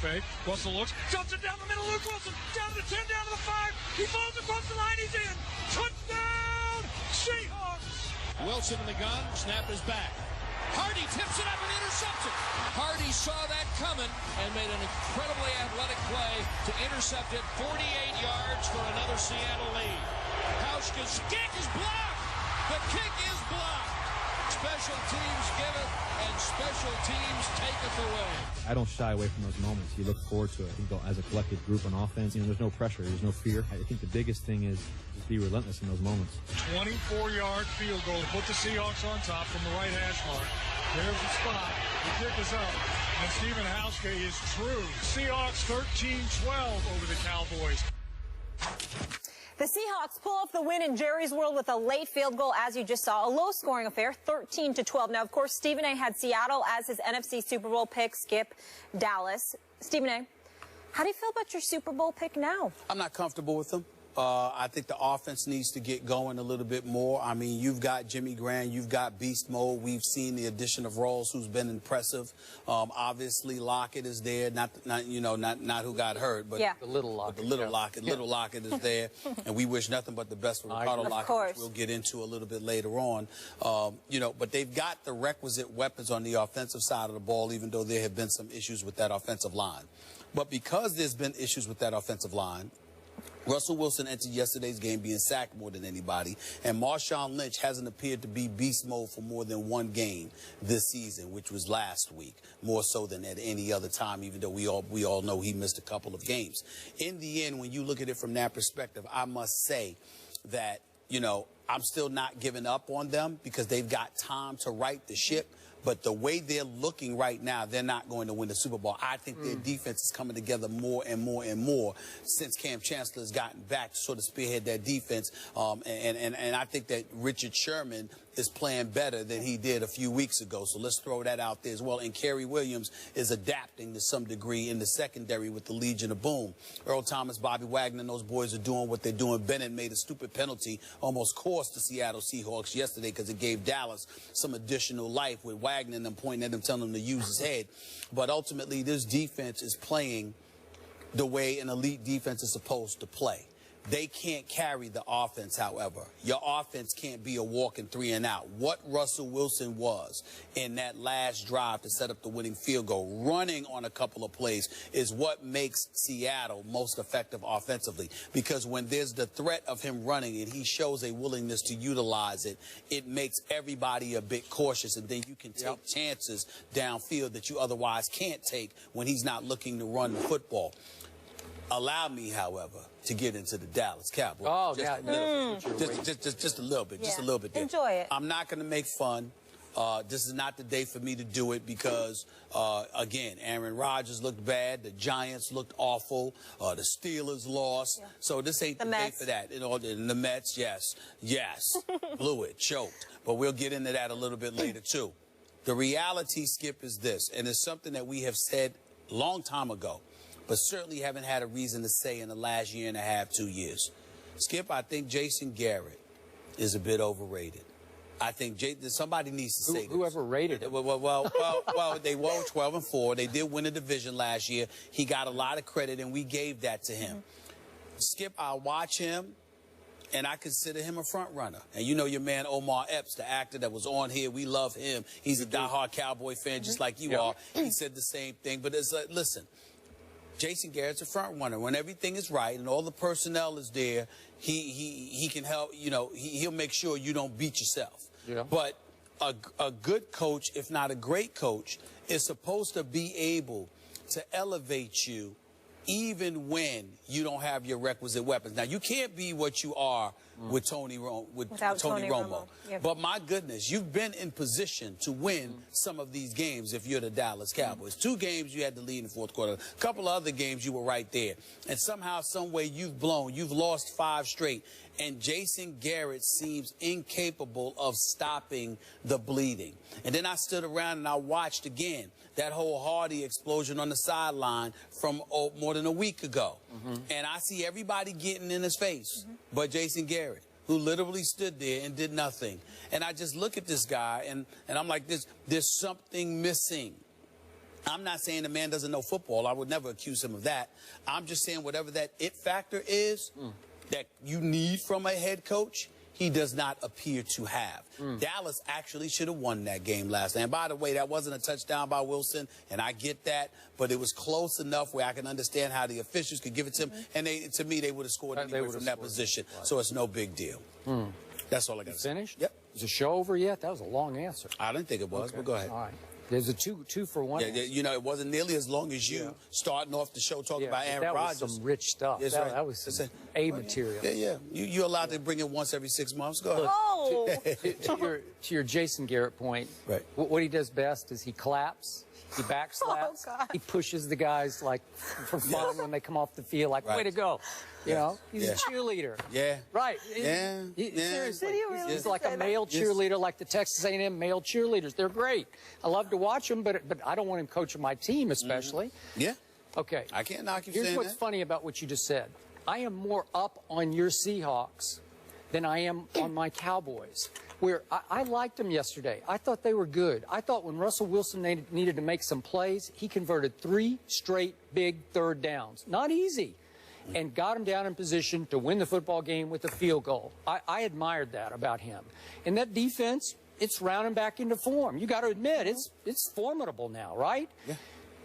fake. Russell looks, jumps it down the middle. Luke Wilson down to the 10, down to the 5. He falls across the line. He's in. Touchdown, Seahawks. Wilson in the gun. Snap is back. Hardy tips it up and intercepts it. Hardy saw that coming and made an incredibly athletic play to intercept it 48 yards for another Seattle lead. Hauschka's kick is blocked. The kick is blocked. Special teams give it, and special teams take it away. I don't shy away from those moments. You look forward to it. I think as a collective group on offense, there's no pressure, there's no fear. I think the biggest thing is be relentless in those moments. 24-yard field goal to put the Seahawks on top from the right hash mark. There's the spot. The kick is up. And Stephen Hauschka is true. Seahawks 13-12 over the Cowboys. The Seahawks pull off the win in Jerry's World with a late field goal, as you just saw. A low-scoring affair, 13-12. Now, of course, Stephen A. had Seattle as his NFC Super Bowl pick. Skip, Dallas. Stephen A., how do you feel about your Super Bowl pick now? I'm not comfortable with them. I think the offense needs to get going a little bit more. I mean, you've got Jimmy Graham, you've got beast mode. We've seen the addition of Rawls, who's been impressive. Obviously, Lockett is there. Not who got hurt, but yeah. the little Lockett. Little Lockett is there, and we wish nothing but the best for Ricardo Lockett, which we'll get into a little bit later on. But they've got the requisite weapons on the offensive side of the ball, even though there have been some issues with that offensive line. But because there's been issues with that offensive line, Russell Wilson entered yesterday's game being sacked more than anybody, and Marshawn Lynch hasn't appeared to be beast mode for more than one game this season, which was last week, more so than at any other time, even though we all know he missed a couple of games. In the end, when you look at it from that perspective, I must say that, I'm still not giving up on them because they've got time to right the ship. But the way they're looking right now, they're not going to win the Super Bowl. I think their defense is coming together more and more and more since Cam Chancellor has gotten back to sort of spearhead that defense. And I think that Richard Sherman is playing better than he did a few weeks ago. So let's throw that out there as well. And Kerry Williams is adapting to some degree in the secondary with the Legion of Boom. Earl Thomas, Bobby Wagner, and those boys are doing what they're doing. Bennett made a stupid penalty, almost cost the Seattle Seahawks yesterday because it gave Dallas some additional life with Wagner and them pointing at him, telling him to use his head. But ultimately, this defense is playing the way an elite defense is supposed to play. They can't carry the offense, however. Your offense can't be a walking 3 and out. What Russell Wilson was in that last drive to set up the winning field goal, running on a couple of plays, is what makes Seattle most effective offensively. Because when there's the threat of him running and he shows a willingness to utilize it, it makes everybody a bit cautious, and then you can take chances downfield that you otherwise can't take when he's not looking to run the football. Allow me, however, to get into the Dallas Cowboys. Oh, just a little bit. Just a little bit. There. Enjoy it. I'm not going to make fun. This is not the day for me to do it because, again, Aaron Rodgers looked bad. The Giants looked awful. The Steelers lost. Yeah. So this ain't the day for that. And the Mets, yes, blew it, choked. But we'll get into that a little bit later, too. The reality, Skip, is this, and it's something that we have said a long time ago, but certainly haven't had a reason to say in the last year and a half, 2 years. Skip, I think Jason Garrett is a bit overrated. I think somebody needs to say this. Whoever rated him. Well, they were 12-4. They did win a division last year. He got a lot of credit, and we gave that to him. Skip, I watch him, and I consider him a front runner. And you know your man Omar Epps, the actor that was on here. We love him. He's a diehard Cowboy fan, just like you are. He said the same thing. But it's like, listen. Jason Garrett's a front runner. When everything is right and all the personnel is there, he can help, he'll make sure you don't beat yourself. Yeah. But a good coach, if not a great coach, is supposed to be able to elevate you even when you don't have your requisite weapons. Now, you can't be what you are with Tony Romo. Yeah. But my goodness, you've been in position to win some of these games if you're the Dallas Cowboys. 2 games you had to lead in the fourth quarter. A couple of other games you were right there. And somehow, some way you've lost 5 straight. And Jason Garrett seems incapable of stopping the bleeding. And then I stood around and I watched again that whole Hardy explosion on the sideline from more than a week ago. And I see everybody getting in his face but Jason Garrett, who literally stood there and did nothing. And I just look at this guy and I'm like, there's something missing. I'm not saying the man doesn't know football. I would never accuse him of that. I'm just saying whatever that it factor is that you need from a head coach, he does not appear to have. Dallas actually should have won that game last night. And by the way, that wasn't a touchdown by Wilson, and I get that, but it was close enough where I can understand how the officials could give it to him, and to me, they would have scored anywhere from that position. Right. So it's no big deal. That's all I got to say. Finished? Yep. Is the show over yet? That was a long answer. I didn't think it was, but go ahead. All right. There's a two for one. Yeah, you know, it wasn't nearly as long as you starting off the show talking about Aaron Rodgers. That was some rich stuff. That was some A material. Yeah. You're allowed to bring it once every 6 months. Go ahead. Oh! to your Jason Garrett point, right. What he does best is he claps. He backslaps. He pushes the guys like for fun when they come off the field, like way to go. You know, he's a cheerleader. Yeah. Right. Seriously, he's like a male cheerleader, like the Texas A&M male cheerleaders. They're great. I love to watch them, but I don't want him coaching my team, especially. Yeah. Okay. I can't knock you. Here's what's funny about what you just said. I am more up on your Seahawks than I am on my Cowboys. Where I liked them yesterday. I thought they were good. I thought when Russell Wilson needed to make some plays, he converted 3 straight big third downs. Not easy. And got him down in position to win the football game with a field goal. I admired that about him. And that defense, it's rounding back into form. You got to admit, it's formidable now, right? Yeah.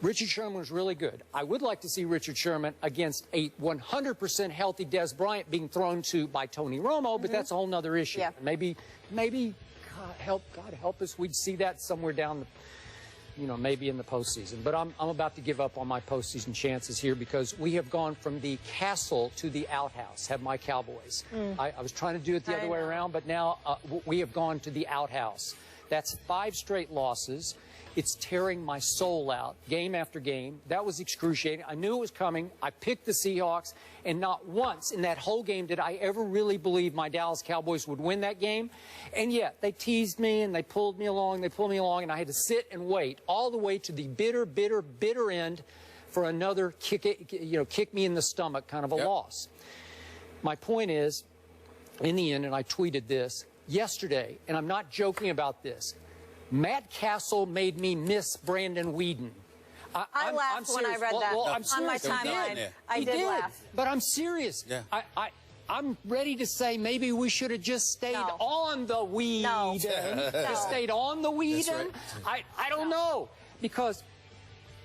Richard Sherman was really good. I would like to see Richard Sherman against a 100% healthy Des Bryant being thrown to by Tony Romo, but that's a whole other issue. Yeah. Maybe God help us, we'd see that somewhere down the, maybe in the postseason. But I'm about to give up on my postseason chances here because we have gone from the castle to the outhouse, have my Cowboys. I was trying to do it the other way around, but now we have gone to the outhouse. That's 5 straight losses. It's tearing my soul out, game after game. That was excruciating. I knew it was coming. I picked the Seahawks, and not once in that whole game did I ever really believe my Dallas Cowboys would win that game. And yet, they teased me, and they pulled me along, and I had to sit and wait all the way to the bitter, bitter, bitter end for another kick me in the stomach kind of a loss. My point is, in the end, and I tweeted this yesterday, and I'm not joking about this, Matt Castle made me miss Brandon Weeden. I laughed when I read that on my timeline. I did laugh. But I'm serious. Yeah. I'm ready to say maybe we should have just stayed on the Weeden. Just stayed on the Weeden. Right. I don't know. Because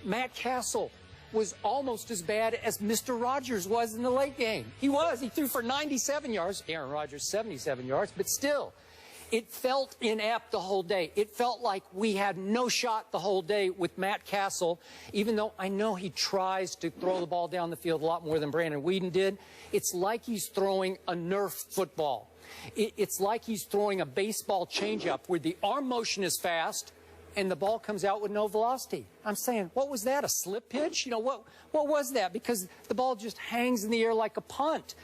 Matt Castle was almost as bad as Mr. Rodgers was in the late game. He was. He threw for 97 yards. Aaron Rodgers, 77 yards. But still. It felt inept the whole day. It felt like we had no shot the whole day with Matt Castle, even though I know he tries to throw the ball down the field a lot more than Brandon Weeden did. It's like he's throwing a Nerf football. It's like he's throwing a baseball changeup where the arm motion is fast and the ball comes out with no velocity. I'm saying, what was that, a slip pitch? What was that? Because the ball just hangs in the air like a punt.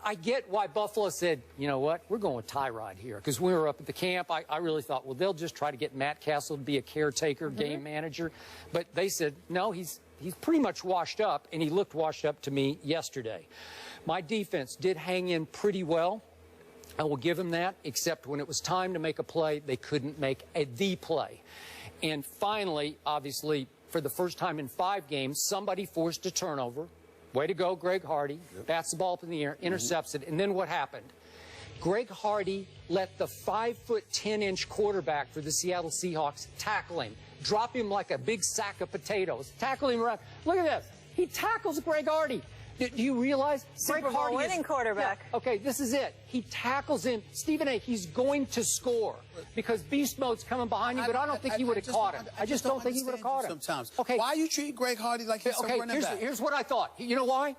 I get why Buffalo said, you know what, we're going with Tyrod here. Because we were up at the camp, I really thought, well, they'll just try to get Matt Castle to be a caretaker, game manager. But they said, no, he's pretty much washed up, and he looked washed up to me yesterday. My defense did hang in pretty well. I will give him that, except when it was time to make a play, they couldn't make the play. And finally, obviously, for the first time in 5 games, somebody forced a turnover. Way to go, Greg Hardy. Bats the ball up in the air, intercepts it. And then what happened? Greg Hardy let the 5'10" quarterback for the Seattle Seahawks tackle him. Drop him like a big sack of potatoes. Tackle him around. Look at this. He tackles Greg Hardy. Do you realize Super Bowl winning quarterback? Yeah, okay, this is it. He tackles him. Stephen A., he's going to score because beast mode's coming behind you, but I don't think he would have caught him. I just don't think he would have caught him. Sometimes. Okay. Why you treat Greg Hardy like he's some running back? Here's what I thought. You know why?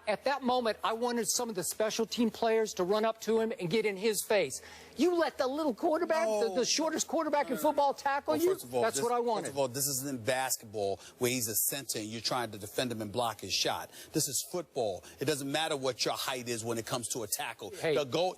At that moment, I wanted some of the special team players to run up to him and get in his face. You let the little quarterback, the shortest quarterback in football tackle you? First of all, that's what I wanted. First of all, this isn't in basketball where he's a center and you're trying to defend him and block his shot. This is football. It doesn't matter what your height is when it comes to a tackle. Hey.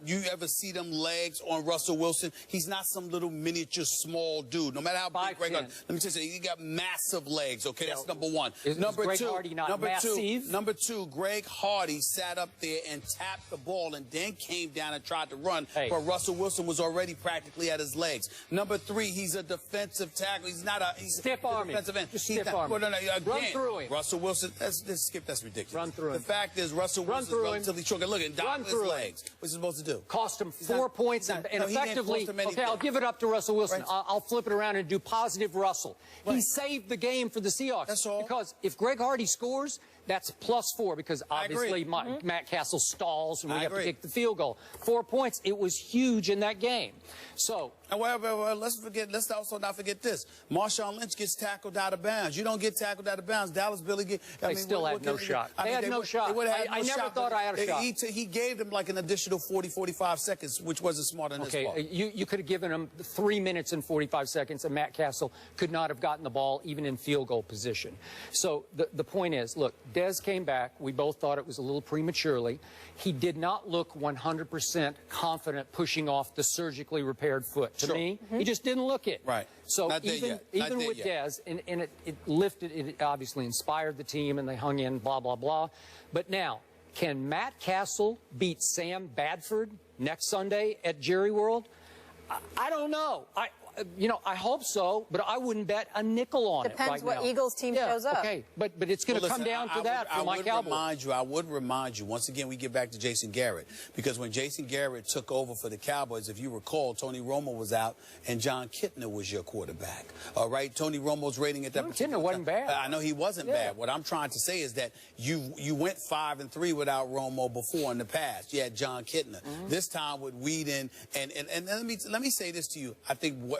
You ever see them legs on Russell Wilson? He's not some little miniature small dude. No matter how big Greg Hardy, let me tell you, he got massive legs, okay? That's number one. Greg Hardy not massive? Number two, Greg Greg Hardy sat up there and tapped the ball and then came down and tried to run, Hey. but Russell Wilson was already practically at his legs. Number 3, he's a defensive tackle. He's not a stiff arm. defensive end. Just stiff arm. Well, no, again, Run through him. Russell Wilson, Skip, that's ridiculous. Run through him. The fact is, Russell Run Wilson's through him. relatively short. Look at his legs. What's he supposed to do? Cost him 4 points and no, he didn't effectively, cost him anything. okay, I'll give it up to Russell Wilson. Right. I'll flip it around and do positive Russell. Right. He saved the game for the Seahawks. That's all. Because if Greg Hardy scores, that's +4 because obviously agree. Matt Castle stalls and we I have to agree. kick the field goal. 4 points. It was huge in that game. So, Well, let's also not forget this. Marshawn Lynch gets tackled out of bounds. You don't get tackled out of bounds. Dallas Billy They still had no shot. They had no shot. I never thought I had a shot. He gave them like an additional 40, 45 seconds, which wasn't smart on his part. Okay, you could have given him 3 minutes and 45 seconds, and Matt Castle could not have gotten the ball even in field goal position. So the point is, look, Dez came back. We both thought it was a little prematurely. He did not look 100% confident pushing off the surgically repaired foot. To me, he just didn't look it. Right. So Not there even yet. with Dez, and it lifted, it obviously inspired the team, and they hung in, blah, blah, blah. But now, can Matt Castle beat Sam Bradford next Sunday at Jerry World? I don't know. I hope so, but I wouldn't bet a nickel on it right now. Depends what Eagles team shows up. Okay, but it's going to come down to that for my Cowboys. I would remind you, once again, we get back to Jason Garrett, because when Jason Garrett took over for the Cowboys, if you recall, Tony Romo was out and John Kitna was your quarterback. All right, Tony Romo's rating at that Kitna wasn't bad. I know he wasn't bad. What I'm trying to say is that you went 5-3 without Romo before in the past. You had John Kitna. This time with Whedon, and let me say this to you.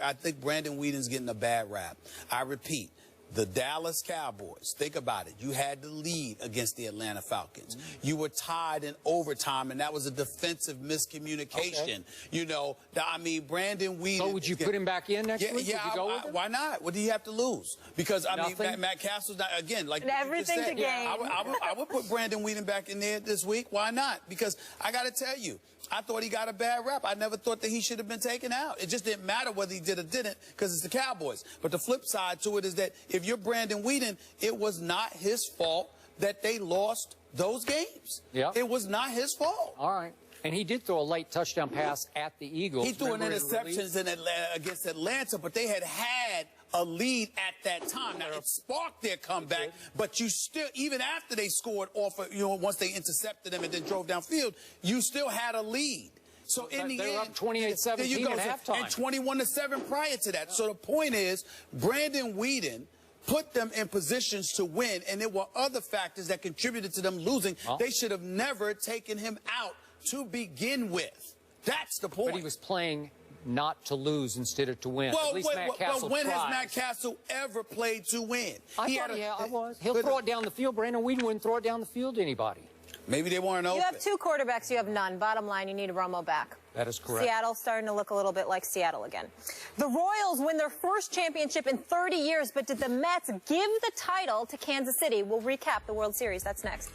I think Brandon Whedon's getting a bad rap. I repeat, the Dallas Cowboys, think about it. You had the lead against the Atlanta Falcons. You were tied in overtime, and that was a defensive miscommunication. Okay. You know, I mean, Brandon Whedon. So would you put him back in next week? Yeah, would you go with him? Why not? What do you have to lose? Because, I mean, Matt Castle's not, again, like and everything you just said, to gain. I would put Brandon Whedon back in there this week. Why not? Because I got to tell you, I thought he got a bad rap. I never thought that he should have been taken out. It just didn't matter whether he did or didn't because it's the Cowboys. But the flip side to it is that if you're Brandon Whedon, it was not his fault that they lost those games. Yeah. It was not his fault. All right. And he did throw a late touchdown pass at the Eagles. He threw an interception against Atlanta, but they had a lead at that time. Now, it sparked their comeback, but you still, even after they scored off, once they intercepted them and then drove downfield, you still had a lead. So in the end, they were up 28-17 at halftime. And 21-7 prior to that. So the point is, Brandon Whedon put them in positions to win, and there were other factors that contributed to them losing. Well, they should have never taken him out to begin with. That's the point. But he was playing not to lose instead of to win. Well, at least Matt Castle when tries. has Matt Castle ever played to win? I was. He'll throw it down the field. Brandon Whedon wouldn't throw it down the field to anybody. Maybe they weren't open. You have 2 quarterbacks. You have none. Bottom line, you need Romo back. That is correct. Seattle's starting to look a little bit like Seattle again. The Royals win their first championship in 30 years, but did the Mets give the title to Kansas City? We'll recap the World Series. That's next.